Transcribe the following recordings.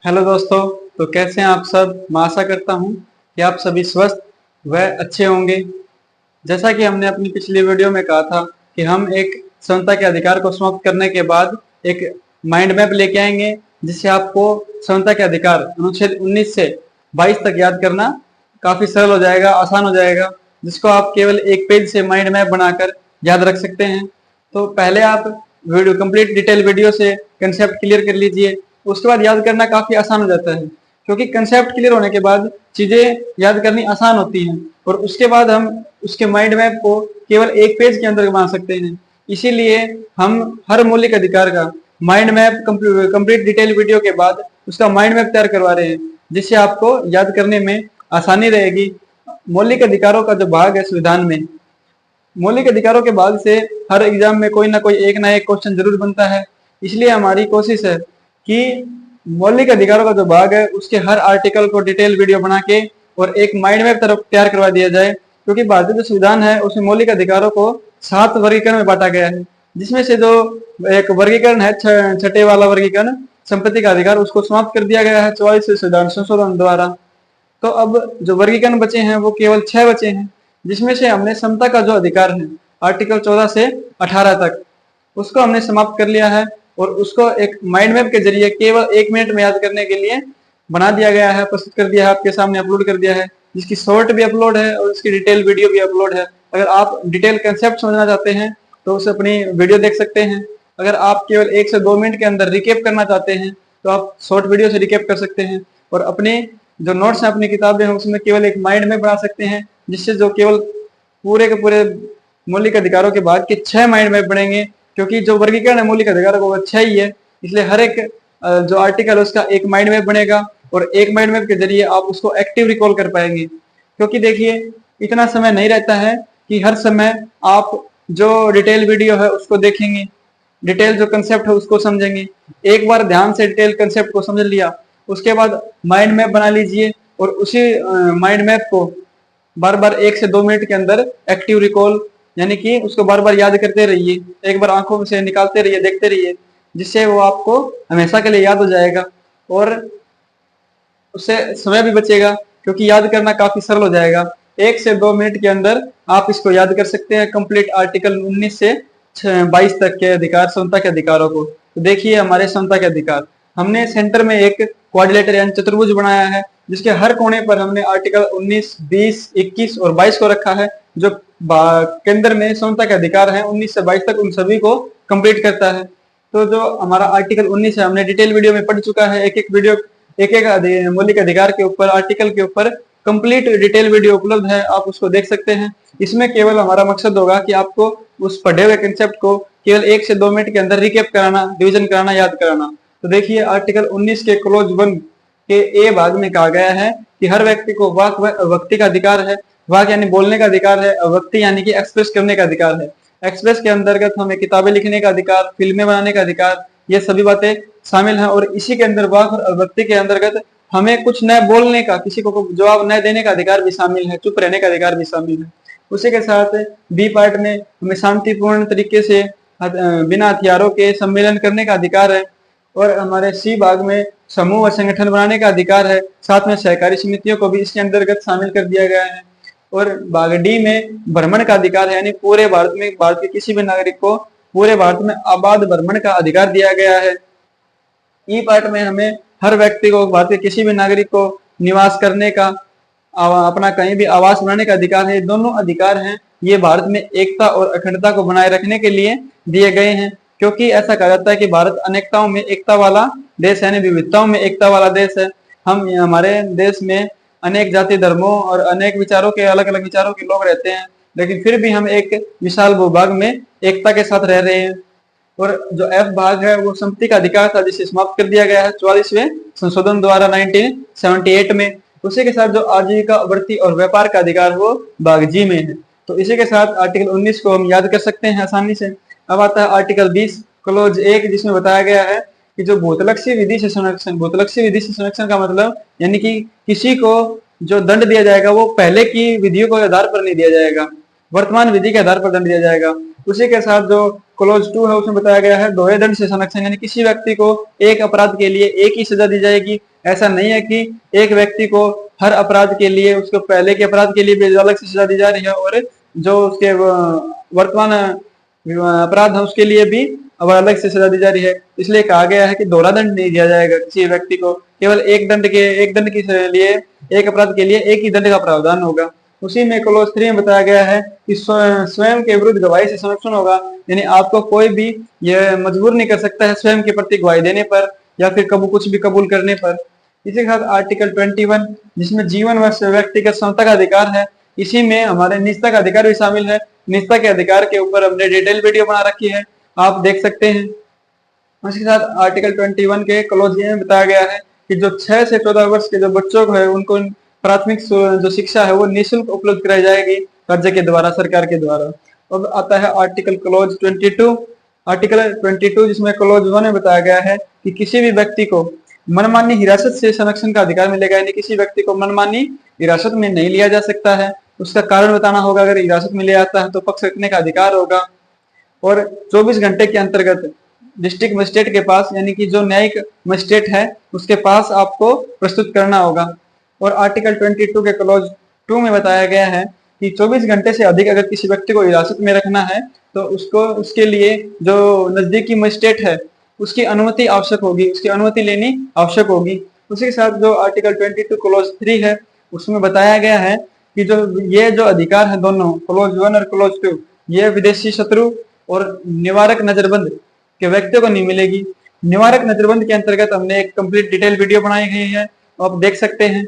Hello दोस्तों। तो कैसे हैं आप सब। मैं आशा करता हूं कि आप सभी स्वस्थ व अच्छे होंगे। जैसा कि हमने अपनी पिछली वीडियो में कहा था कि हम एक स्वतंत्रता के अधिकार को समाप्त करने के बाद एक माइंड मैप लेके आएंगे, जिससे आपको स्वतंत्रता के अधिकार अनुच्छेद 19 से 22 तक याद करना काफी सरल हो जाएगा, आसान हो जाएगा, जिसको आप केवल एक पेज से माइंड मैप बनाकर याद रख सकते हैं। तो पहले आप वीडियो कंप्लीट डिटेल वीडियो से कंसेप्ट क्लियर कर लीजिए। उसके बाद याद करना काफी आसान हो जाता है, क्योंकि कंसेप्ट क्लियर होने के बाद चीजें याद करनी आसान होती हैं और उसके बाद हम उसके माइंड मैप को केवल एक पेज के अंदर बना सकते हैं। इसीलिए हम हर मौलिक अधिकार का mind map complete detail video के बाद उसका माइंड मैप तैयार करवा रहे हैं, जिससे आपको याद करने में आसानी रहेगी। मौलिक अधिकारों का जो भाग है संविधान में, मौलिक अधिकारों के भाग से हर एग्जाम में कोई ना कोई एक ना एक क्वेश्चन जरूर बनता है। इसलिए हमारी कोशिश है कि मौलिक अधिकारों का जो भाग है उसके हर आर्टिकल को डिटेल वीडियो बना के और एक माइंड मैप तरफ तैयार करवा दिया जाए, क्योंकि भारतीय जो संविधान है उसमें मौलिक अधिकारों को 7 वर्गीकरण में बांटा गया है, जिसमें से जो एक वर्गीकरण है छठे वाला वर्गीकरण संपत्ति का अधिकार, उसको समाप्त कर दिया गया है 44वें संविधान संशोधन द्वारा। तो अब जो वर्गीकरण बचे हैं वो केवल 6 बचे हैं, जिसमें से हमने समता का जो अधिकार है आर्टिकल 14 से 18 तक उसको हमने समाप्त कर लिया है और उसको एक माइंड मैप के जरिए केवल 1 मिनट में याद करने के लिए बना दिया गया है, प्रस्तुत कर दिया है, आपके सामने अपलोड कर दिया है, जिसकी शॉर्ट भी अपलोड है और उसकी डिटेल वीडियो भी अपलोड है। अगर आप डिटेल कंसेप्ट समझना चाहते हैं तो उसे अपनी वीडियो देख सकते हैं। अगर आप केवल 1 से 2 मिनट के अंदर रिकेप करना चाहते हैं तो आप शॉर्ट वीडियो से रिकेप कर सकते हैं और अपने जो नोट्स हैं, अपनी किताबें हैं, उसमें केवल एक माइंड मैप बना सकते हैं, जिससे जो केवल पूरे के पूरे मौलिक अधिकारों के बाद के 6 माइंड मैप बनेंगे। क्योंकि जो वर्गीकरण है मौलिक अधिकारों का वो 6 ही है, इसलिए हर एक जो आर्टिकल है उसका एक माइंड मैप बनेगा और एक माइंड मैप के जरिए आप उसको एक्टिव रिकॉल कर पाएंगे। क्योंकि देखिए, इतना समय नहीं रहता है कि हर समय आप जो डिटेल वीडियो है उसको देखेंगे, डिटेल जो कंसेप्ट है उसको समझेंगे। एक बार ध्यान से डिटेल कंसेप्ट को समझ लिया, उसके बाद माइंड मैप बना लीजिए और उसी माइंड मैप को बार बार 1 से 2 मिनट के अंदर एक्टिव रिकॉल, यानी कि उसको बार बार याद करते रहिए, एक बार आंखों से निकालते रहिए, देखते रहिए, जिससे वो आपको हमेशा के लिए याद हो जाएगा और उससे समय भी बचेगा, क्योंकि याद करना काफी सरल हो जाएगा। 1 से 2 मिनट के अंदर आप इसको याद कर सकते हैं, कंप्लीट आर्टिकल 19 से 22 तक के अधिकार, समता के अधिकारों को। तो देखिए, हमारे समता के अधिकार, हमने सेंटर में एक क्वाड्रिलेटरल यानी चतुर्भुज बनाया है, जिसके हर कोने पर हमने आर्टिकल 19, 20, 21 और 22 को रखा है, जो केंद्र में समता के अधिकार हैं 19 से 22 तक, उन सभी को कंप्लीट करता है। तो जो हमारा आर्टिकल 19 है हमने डिटेल वीडियो में पढ़ चुका है, एक एक वीडियो एक एक मौलिक अधिकार के ऊपर, आर्टिकल के ऊपर कंप्लीट डिटेल वीडियो उपलब्ध है, आप उसको देख सकते हैं। इसमें केवल हमारा मकसद होगा कि आपको उस पढ़े हुए कंसेप्ट को केवल 1 से 2 मिनट के अंदर रिकेप कराना, रिविजन कराना, याद कराना। तो देखिए, आर्टिकल 19 के क्लोज 1 के ए भाग में कहा गया है कि हर व्यक्ति को वाक व अभिव्यक्ति का अधिकार है। वाक यानी बोलने का अधिकार है, अभिव्यक्ति यानी कि एक्सप्रेस करने का अधिकार है। एक्सप्रेस के अंतर्गत हमें किताबें लिखने का अधिकार, फिल्में बनाने का अधिकार, ये सभी बातें शामिल हैं। और इसी के अंदर वाक और अभिव्यक्ति के अंतर्गत हमें कुछ नए बोलने का, किसी को जवाब नए देने का अधिकार भी शामिल है, चुप रहने का अधिकार भी शामिल है। उसी के साथ बी पार्ट में हमें शांतिपूर्ण तरीके से बिना हथियारों के सम्मेलन करने का अधिकार है और हमारे सी भाग में समूह व संगठन बनाने का अधिकार है। साथ में सहकारी समितियों को भी इसके अंतर्गत शामिल कर दिया गया है। और भाग डी में भ्रमण का अधिकार है, यानी पूरे भारत में भारत के किसी भी नागरिक को पूरे भारत में आबाद भ्रमण का अधिकार दिया गया है। ई पार्ट में हमें हर व्यक्ति को, भारत के किसी भी नागरिक को निवास करने का, अपना कहीं भी आवास बनाने का अधिकार है। दोनों अधिकार हैं, ये भारत में एकता और अखंडता को बनाए रखने के लिए दिए गए हैं, क्योंकि ऐसा कहा जाता है कि भारत अनेकताओं में एकता वाला देश है, यानी विविधताओं में एकता वाला देश है। हम हमारे देश में अनेक जाति धर्मों और अनेक विचारों के, अलग अलग विचारों के लोग रहते हैं, लेकिन फिर भी हम एक विशाल भूभाग में एकता के साथ रह रहे हैं। और जो एफ भाग है वो संपत्ति का अधिकार था, जिसे समाप्त कर दिया गया है 44वें संशोधन द्वारा 1978 में। उसी के साथ जो आजीविका, वृत्ति और व्यापार का अधिकार वो भाग जी में है। तो इसी के साथ आर्टिकल 19 को हम याद कर सकते हैं आसानी से। अब आता है आर्टिकल 20 क्लोज 1, जिसमें बताया गया है कि जो भूतलक्षी विधि से संरक्षण, भूतलक्षी विधि से संरक्षण का मतलब यानी कि किसी को जो दंड दिया जाएगा वो पहले की विधियों के आधार पर नहीं दिया जाएगा, वर्तमान विधि के आधार पर दंड दिया जाएगा। उसी के साथ जो क्लोज 2 है उसमें बताया गया है दोहरे दंड से संरक्षण, यानी किसी व्यक्ति को एक अपराध के लिए एक ही सजा दी जाएगी, ऐसा नहीं है कि एक व्यक्ति को हर अपराध के लिए, उसको पहले के अपराध के लिए भी अलग से सजा दी जा रही है और जो उसके वर्तमान अपराध है उसके लिए भी अब अलग से सजा दी जा रही है। इसलिए कहा गया है कि दोहरा दंड नहीं दिया जाएगा किसी व्यक्ति को, केवल एक दंड के लिए, एक अपराध के लिए एक ही दंड का प्रावधान होगा। उसी में क्लॉज 3 में बताया गया है कि स्वयं के विरुद्ध गवाही से संरक्षण होगा, यानी आपको कोई भी यह मजबूर नहीं कर सकता है स्वयं के प्रति गवाही देने पर या फिर कुछ भी कबूल करने पर। इसी के साथ आर्टिकल 21 जिसमें जीवन व व्यक्तिगत क्षमता का अधिकार है, इसी में हमारे निजता का अधिकार भी शामिल है। निजता के अधिकार के ऊपर हमने डिटेल वीडियो बना रखी है, आप देख सकते हैं। उसके साथ आर्टिकल 21 के क्लॉज में बताया गया है कि जो 6 से 14 वर्ष के जो बच्चों को है उनको प्राथमिक जो शिक्षा है वो निःशुल्क उपलब्ध कराई जाएगी राज्य के द्वारा, सरकार के द्वारा। अब आता है आर्टिकल 22 जिसमें क्लॉज 1 में बताया गया है कि किसी भी व्यक्ति को मनमानी हिरासत से संरक्षण का अधिकार मिलेगा, यानी किसी व्यक्ति को मनमानी हिरासत में नहीं लिया जा सकता है, उसका कारण बताना होगा। अगर हिरासत में लिया जाता है तो पक्ष रखने का अधिकार होगा और 24 घंटे के अंतर्गत डिस्ट्रिक्ट मजिस्ट्रेट के पास, यानी कि जो न्यायिक मजिस्ट्रेट है उसके पास आपको प्रस्तुत करना होगा। और आर्टिकल 22 के क्लॉज 2 में बताया गया है कि 24 घंटे से अधिक अगर किसी व्यक्ति को हिरासत में रखना है तो उसके लिए जो नजदीकी मजिस्ट्रेट है उसकी अनुमति आवश्यक होगी, उसकी अनुमति लेनी आवश्यक होगी। उसी के साथ जो आर्टिकल 22 क्लॉज 3 है उसमें बताया गया है कि जो अधिकार है दोनों क्लॉज 1 और क्लॉज 2, ये विदेशी शत्रु और निवारक नजरबंद के व्यक्तियों को नहीं मिलेगी। निवारक नजरबंद के अंतर्गत हमने एक कंप्लीट डिटेल वीडियो बनाई गई है, आप देख सकते हैं।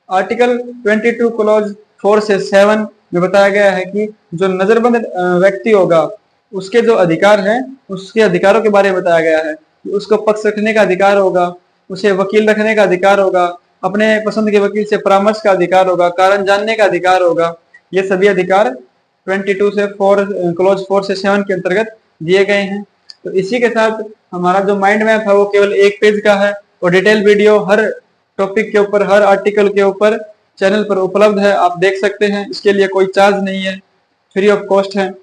आर्टिकल 22 क्लॉज 4 से 7 में बताया गया है कि जो नजरबंद व्यक्ति होगा उसके जो अधिकार है, उसके अधिकारों के बारे में बताया गया है कि उसको पक्ष रखने का अधिकार होगा, उसे वकील रखने का अधिकार होगा, अपने पसंद के वकील से परामर्श का अधिकार होगा, कारण जानने का अधिकार होगा। ये सभी अधिकार 22 से 4 क्लॉज 4 से 7 के अंतर्गत दिए गए हैं। तो इसी के साथ हमारा जो माइंड मैप है वो केवल 1 पेज का है और डिटेल वीडियो हर टॉपिक के ऊपर, हर आर्टिकल के ऊपर चैनल पर उपलब्ध है, आप देख सकते हैं। इसके लिए कोई चार्ज नहीं है, फ्री ऑफ कॉस्ट है।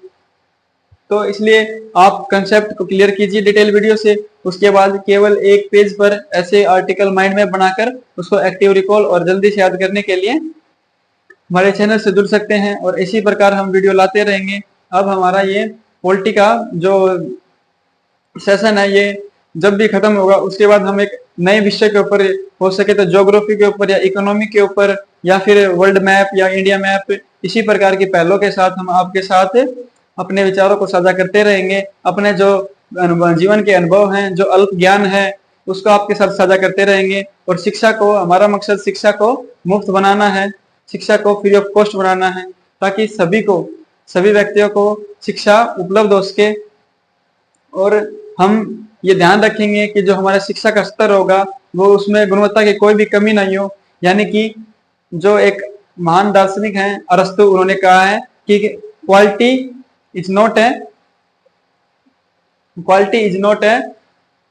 तो इसलिए आप कंसेप्ट को क्लियर कीजिए डिटेल वीडियो से, उसके बाद केवल 1 पेज पर ऐसे आर्टिकल माइंड मैप बनाकर उसको एक्टिव रिकॉल और जल्दी से याद करने के लिए हमारे चैनल से जुड़ सकते हैं और इसी प्रकार हम वीडियो लाते रहेंगे। अब हमारा ये पॉलिटी का जो सेशन है ये जब भी खत्म होगा उसके बाद हम एक नए विषय के ऊपर, हो सके तो ज्योग्राफी के ऊपर या इकोनॉमी के ऊपर या फिर वर्ल्ड मैप या इंडिया मैप, इसी प्रकार की पहलों के साथ हम आपके साथ अपने विचारों को साझा करते रहेंगे। अपने जो जीवन के अनुभव हैं, जो अल्प ज्ञान है, उसको आपके साथ साझा करते रहेंगे। और शिक्षा को, हमारा मकसद शिक्षा को मुफ्त बनाना है, शिक्षा को फ्री ऑफ कॉस्ट बनाना है, ताकि सभी व्यक्तियों को शिक्षा उपलब्ध हो सके। और हम ये ध्यान रखेंगे कि जो हमारा शिक्षा का स्तर होगा वो उसमें गुणवत्ता की कोई भी कमी नहीं हो। यानी कि जो एक महान दार्शनिक हैं अरस्तु, उन्होंने कहा है कि quality is not a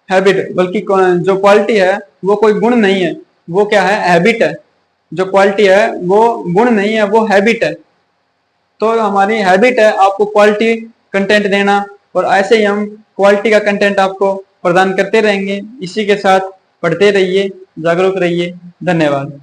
habit, बल्कि जो क्वालिटी है वो कोई गुण नहीं है, वो क्या है, हैबिट है। जो क्वालिटी है वो गुण नहीं है, वो हैबिट है। तो हमारी हैबिट है आपको क्वालिटी कंटेंट देना और ऐसे ही हम क्वालिटी का कंटेंट आपको प्रदान करते रहेंगे। इसी के साथ पढ़ते रहिए, जागरूक रहिए। धन्यवाद।